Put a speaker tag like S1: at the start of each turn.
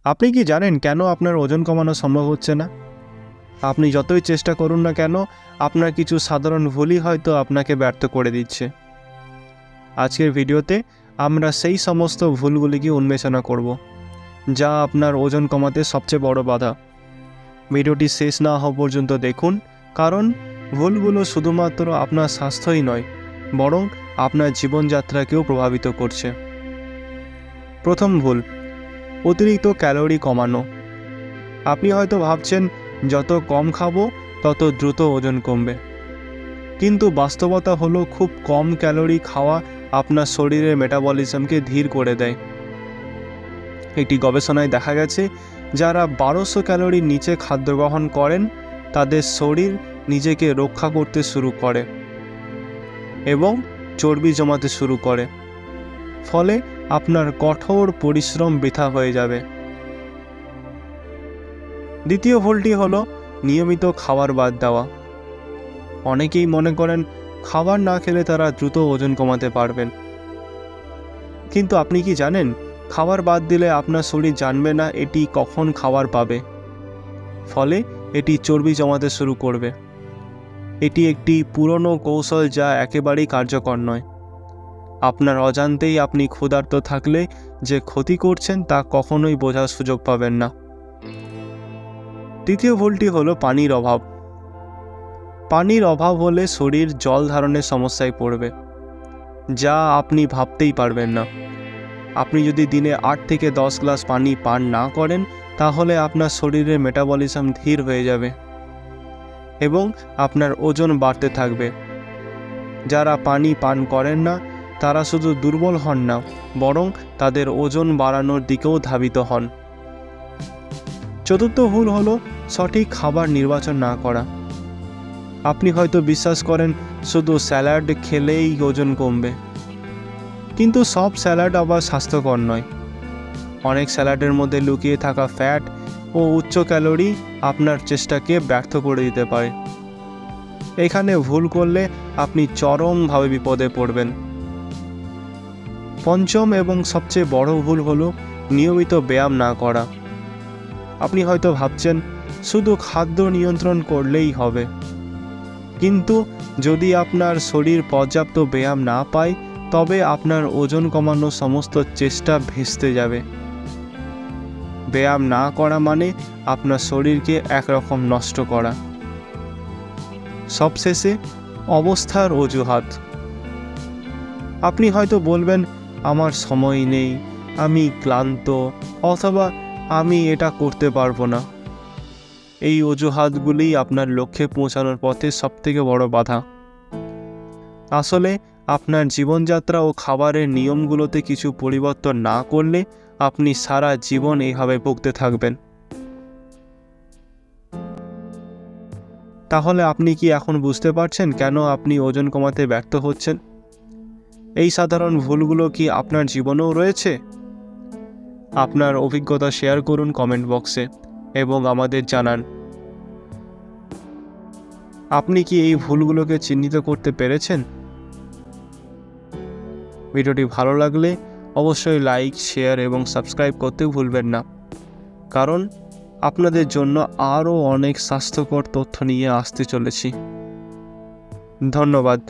S1: আপনি কি জানেন কেন আপনার ওজন কমানো সম্ভব হচ্ছে না? আপনি যতই চেষ্টা করুন না কেন, আপনার কিছু সাধারণ ভুলই হয়তো আপনাকে ব্যর্থ করে দিচ্ছে। আজকের ভিডিওতে আমরা সেই সমস্ত ভুলগুলিকে উন্মোচন করব, যা আপনার ওজন কমাতে সবচেয়ে বড় বাধা। ভিডিওটি শেষ না হওয়া পর্যন্ত দেখুন, কারণ ভুলগুলো শুধুমাত্র আপনার স্বাস্থ্যই নয়, বরং আপনার জীবনযাত্রাকেও প্রভাবিত করছে। প্রথম ভুল, অতিরিক্ত ক্যালোরি কমানো। আপনি হয়তো ভাবছেন যত কম খাবো তত দ্রুত ওজন কমবে, কিন্তু বাস্তবতা হলো খুব কম ক্যালোরি খাওয়া আপনার শরীরের মেটাবলিজমকে ধীর করে দেয়। একটি গবেষণায় দেখা গেছে, যারা 1200 ক্যালোরির নিচে খাদ্য গ্রহণ করেন তাদের শরীর নিজেকে রক্ষা করতে শুরু করে এবং চর্বি জমাতে শুরু করে, ফলে আপনার কঠোর পরিশ্রম বৃথা হয়ে যাবে। দ্বিতীয় ভুলটি হলো নিয়মিত খাবার বাদ দেওয়া। অনেকেই মনে করেন খাবার না খেলে তারা দ্রুত ওজন কমাতে পারবেন, কিন্তু আপনি কি জানেন খাবার বাদ দিলে আপনার শরীর জানবে না এটি কখন খাবার পাবে, ফলে এটি চর্বি জমাতে শুরু করবে। এটি একটি পুরনো কৌশল যা একেবারেই কার্যকর নয়। আপনার অজান্তেই আপনি ক্ষুধার্ত থাকলে যে ক্ষতি করছেন তা কখনোই বোঝার সুযোগ পাবেন না। তৃতীয় ভুলটি হলো পানির অভাব। পানির অভাব হলে শরীর জল ধারণের সমস্যায় পড়বে, যা আপনি ভাবতেই পারবেন না। আপনি যদি দিনে 8 থেকে 10 গ্লাস পানি পান না করেন, তাহলে আপনার শরীরের মেটাবলিজম ধীর হয়ে যাবে এবং আপনার ওজন বাড়তে থাকবে। যারা পানি পান করেন না তারা শুধু দুর্বল হন না, বরং তাদের ওজন বাড়ানোর দিকেও ধাবিত হন। চতুর্থ ভুল হলো সঠিক খাবার নির্বাচন না করা। আপনি হয়তো বিশ্বাস করেন শুধু স্যালাড খেলেই ওজন কমবে, কিন্তু সব স্যালাড আবার স্বাস্থ্যকর নয়। অনেক স্যালাডের মধ্যে লুকিয়ে থাকা ফ্যাট ও উচ্চ ক্যালোরি আপনার চেষ্টাকে ব্যর্থ করে দিতে পারে। এখানে ভুল করলে আপনি চরমভাবে বিপদে পড়বেন। পঞ্চম এবং সবচেয়ে বড় ভুল হলো নিয়মিত ব্যায়াম না করা। আপনি হয়তো ভাবছেন শুধু খাদ্য নিয়ন্ত্রণ করলেই হবে, কিন্তু যদি আপনার শরীর পর্যাপ্ত ব্যায়াম না পায়, তবে আপনার ওজন কমানোর সমস্ত চেষ্টা ভেস্তে যাবে। ব্যায়াম না করা মানে আপনার শরীরকে একরকম নষ্ট করা। সবশেষে অবস্থার অজুহাত। আপনি হয়তো বলবেন আমার সময় নেই, আমি ক্লান্ত, অথবা আমি এটা করতে পারবো না। এই অজুহাতগুলি আপনার লক্ষ্যে পৌঁছানোর পথে সবথেকে বড় বাধা। আসলে আপনার জীবনযাত্রা ও খাবারের নিয়মগুলোতে কিছু পরিবর্তন না করলে আপনি সারা জীবন এইভাবে ভুগতে থাকবেন। তাহলে আপনি কি এখন বুঝতে পারছেন কেন আপনি ওজন কমাতে ব্যর্থ হচ্ছেন? এই সাধারণ ভুলগুলো কি আপনার জীবনেও রয়েছে? আপনার অভিজ্ঞতা শেয়ার করুন কমেন্ট বক্সে এবং আমাদের জানান। আপনি কি এই ভুলগুলোকে চিহ্নিত করতে পেরেছেন? ভিডিওটি ভালো লাগলে অবশ্যই লাইক, শেয়ার এবং সাবস্ক্রাইব করতে ভুলবেন না, কারণ আপনাদের জন্য আরও অনেক স্বাস্থ্যকর তথ্য নিয়ে আসতে চলেছি। ধন্যবাদ।